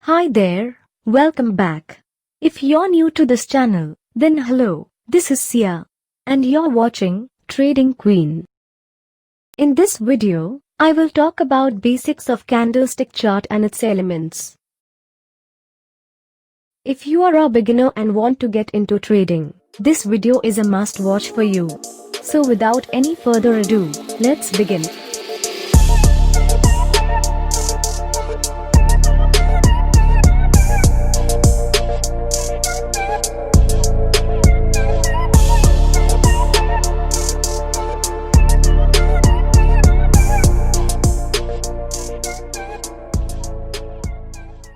Hi there, welcome back. If you're new to this channel, then hello, this is Sia. And you're watching Trading Queen. In this video, I will talk about basics of candlestick chart and its elements. If you are a beginner and want to get into trading, this video is a must-watch for you. So without any further ado, let's begin.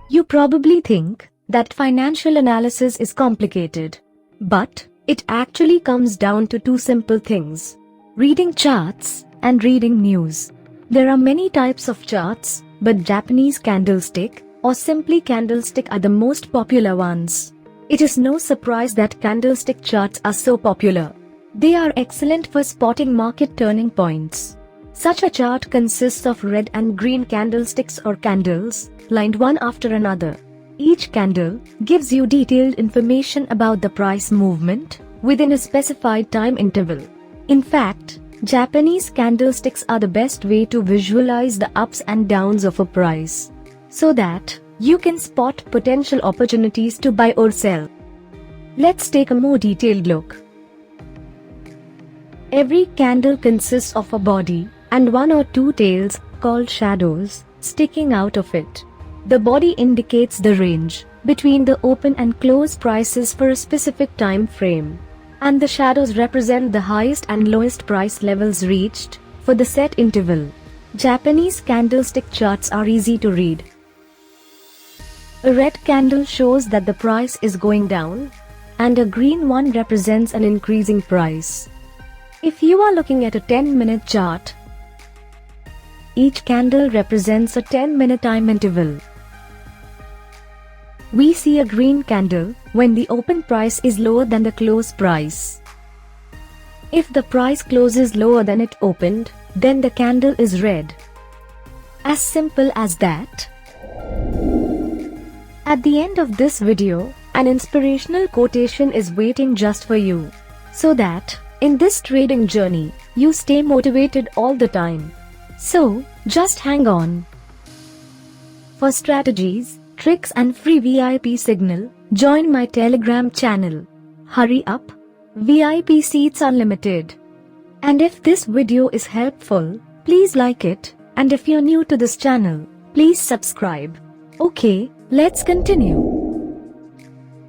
You probably think that financial analysis is complicated, but it actually comes down to two simple things: reading charts and reading news. There are many types of charts, but Japanese candlestick or simply candlestick are the most popular ones. It is no surprise that candlestick charts are so popular. They are excellent for spotting market turning points. Such a chart consists of red and green candlesticks or candles, lined one after another. Each candle gives you detailed information about the price movement within a specified time interval. In fact, Japanese candlesticks are the best way to visualize the ups and downs of a price, so that you can spot potential opportunities to buy or sell. Let's take a more detailed look. Every candle consists of a body and one or two tails, called shadows, sticking out of it. The body indicates the range between the open and close prices for a specific time frame, and the shadows represent the highest and lowest price levels reached for the set interval. Japanese candlestick charts are easy to read. A red candle shows that the price is going down, and a green one represents an increasing price. If you are looking at a 10-minute chart, each candle represents a 10-minute time interval. We see a green candle when the open price is lower than the close price. If the price closes lower than it opened, then the candle is red. As simple as that. At the end of this video, an inspirational quotation is waiting just for you, so that, in this trading journey, you stay motivated all the time. So, just hang on. For strategies, tricks and free VIP signal, join my Telegram channel. Hurry up, VIP seats are limited. And if this video is helpful, please like it, and if you're new to this channel, please subscribe. Okay, let's continue.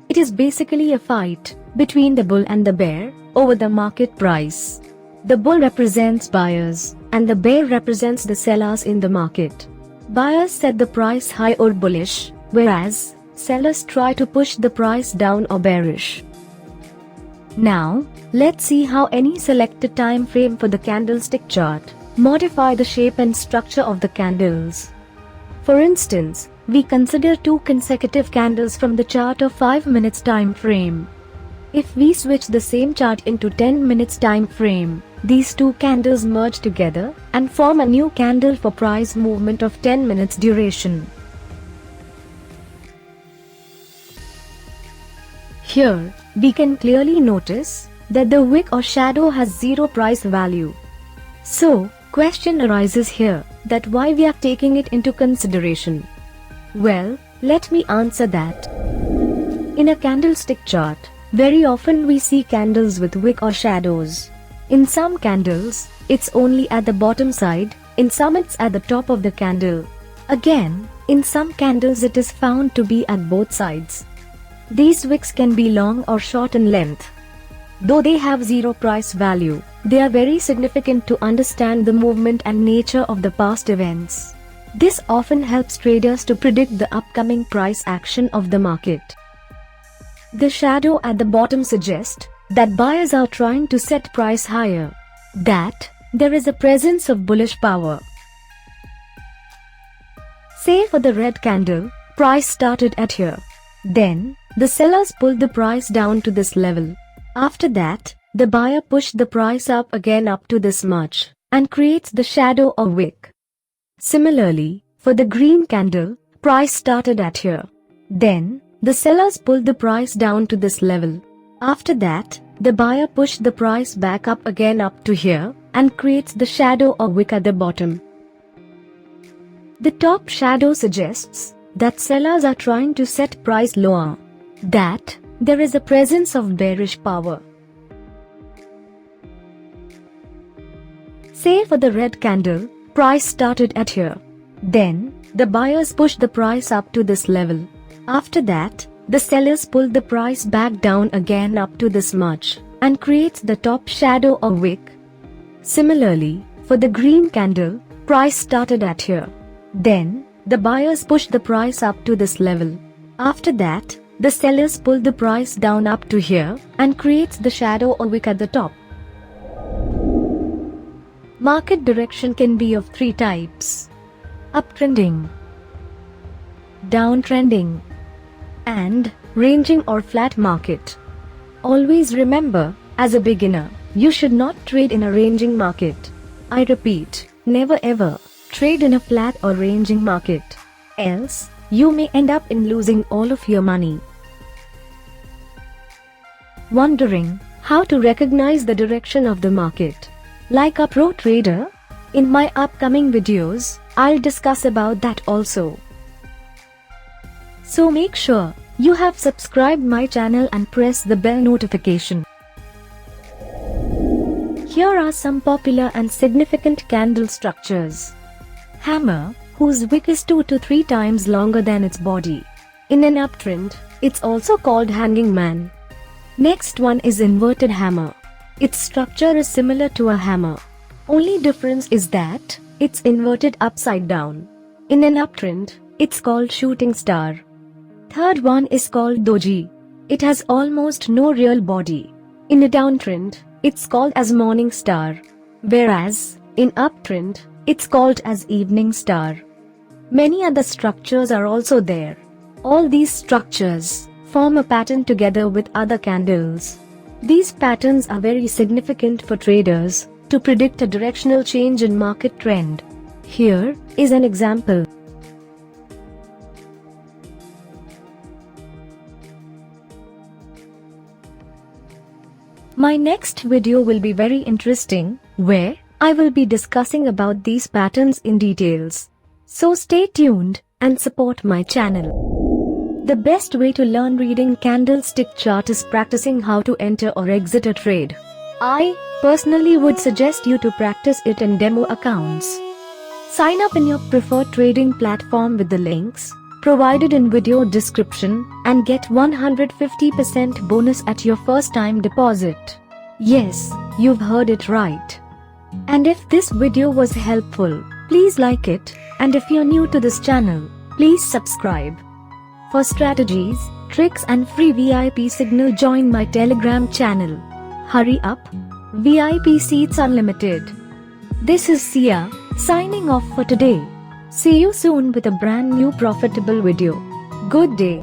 It is basically a fight between the bull and the bear over the market price. The bull represents buyers, and the bear represents the sellers in the market. Buyers set the price high or bullish, whereas sellers try to push the price down or bearish. Now, let's see how any selected time frame for the candlestick chart modify the shape and structure of the candles. For instance, we consider two consecutive candles from the chart of 5 minutes time frame. If we switch the same chart into 10 minutes time frame, these two candles merge together and form a new candle for price movement of 10 minutes duration. Here, we can clearly notice that the wick or shadow has zero price value. So, question arises here that why we are taking it into consideration. Well, let me answer that. In a candlestick chart, very often we see candles with wick or shadows. In some candles, it's only at the bottom side, in some it's at the top of the candle. Again, in some candles it is found to be at both sides. These wicks can be long or short in length. Though they have zero price value, they are very significant to understand the movement and nature of the past events. This often helps traders to predict the upcoming price action of the market. The shadow at the bottom suggests that buyers are trying to set price higher, that there is a presence of bullish power. Say for the red candle, price started at here. Then, the sellers pulled the price down to this level. After that, the buyer pushed the price up again up to this much, and creates the shadow or wick. Similarly, for the green candle, price started at here. Then, the sellers pulled the price down to this level. After that, the buyer pushed the price back up again up to here and creates the shadow or wick at the bottom. The top shadow suggests that sellers are trying to set price lower, that there is a presence of bearish power. Say for the red candle, price started at here. Then, the buyers pushed the price up to this level. After that, the sellers pulled the price back down again up to this much and creates the top shadow or wick. Similarly, for the green candle, price started at here. Then, the buyers pushed the price up to this level. After that, the sellers pulled the price down up to here and creates the shadow or wick at the top. Market direction can be of three types: uptrending, downtrending, and ranging or flat market. Always remember, as a beginner, you should not trade in a ranging market. I repeat, never ever trade in a flat or ranging market. Else, you may end up in losing all of your money. Wondering how to recognize the direction of the market? Like a pro trader? In my upcoming videos, I'll discuss about that also. So make sure you have subscribed my channel and press the bell notification. Here are some popular and significant candle structures. Hammer, whose wick is 2 to 3 times longer than its body. In an uptrend, it's also called hanging man. Next one is inverted hammer. Its structure is similar to a hammer. Only difference is that it's inverted upside down. In an uptrend, it's called shooting star. Third one is called doji. It has almost no real body. In a downtrend, it's called as morning star. Whereas, in uptrend, it's called as evening star. Many other structures are also there. All these structures form a pattern together with other candles. These patterns are very significant for traders to predict a directional change in market trend. Here is an example. My next video will be very interesting, where I will be discussing about these patterns in details. So stay tuned and support my channel. The best way to learn reading candlestick chart is practicing how to enter or exit a trade. I personally would suggest you to practice it in demo accounts. Sign up in your preferred trading platform with the links provided in video description and get 150% bonus at your first time deposit. Yes, you've heard it right. And if this video was helpful, please like it, and if you're new to this channel, please subscribe. For strategies, tricks and free VIP signal, join my Telegram channel. Hurry up, VIP seats unlimited. This is Sia, signing off for today. See you soon with a brand new profitable video. Good day.